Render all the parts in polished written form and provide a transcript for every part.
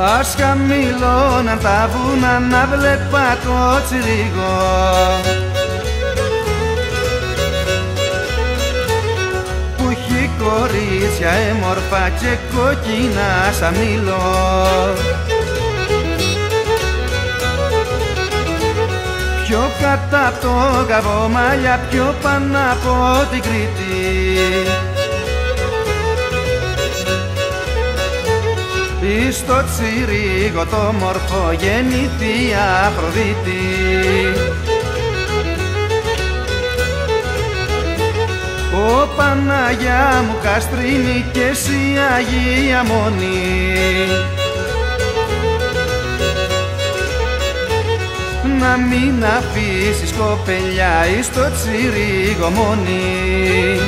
Ας χαμηλώναν τα βουνά να βλέπα το τσιρίγο που έχει κορίτσια έμορφα και κόκκινα σαν μήλο. Πιο κάτω απ' το Καβομάλια, πιο πάνω από την Κρήτη, στο Τσιρίγο το μορφό γεννήθη η Αφροδίτη. Ω Παναγιά μου καστρίνη και εσύ Αγία Μονή, να μην αφήσεις κοπελιά εις το Τσιρίγο μόνη.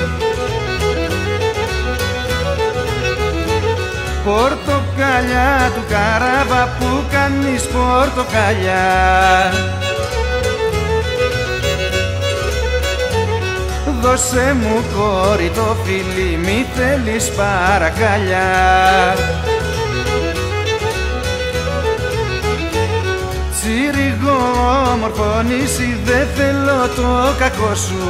Πορτοκαλιά του Καράβα που κάνεις πορτοκαλιά, δώσε μου κόρη το φιλί, μη θέλεις παρακαλιά. Τσιρίγο όμορφο νησί, δε θέλω το κακό σου,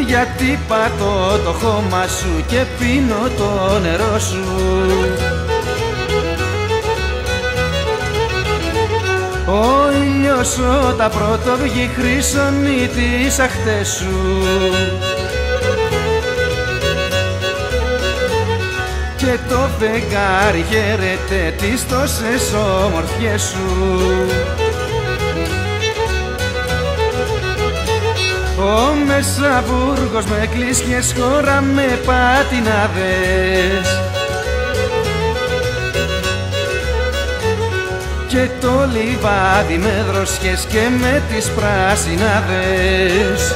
γιατί πατώ το χώμα σου και πίνω το νερό σου. Ο ήλιος όταν πρώτο βγει χρυσώνει τις αχτές σου και το φεγγάρι χαίρεται τις τόσες όμορφιές σου. Ο Μεσαβούργος με κλείσιες χώρα με πατινάδες και το λιβάδι με δροσιές και με τις πράσινάδες.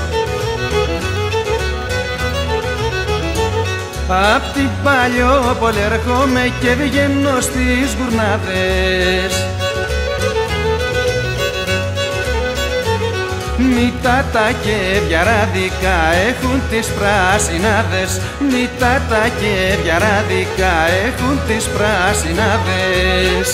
Απ' την Παλιόπολη έρχομαι και βγαίνω στις γουρνάδες. Μητάτα και βιαράδικα έχουν τις πράσινάδες, μητάτα και βιαράδικα έχουν τις πράσινάδες.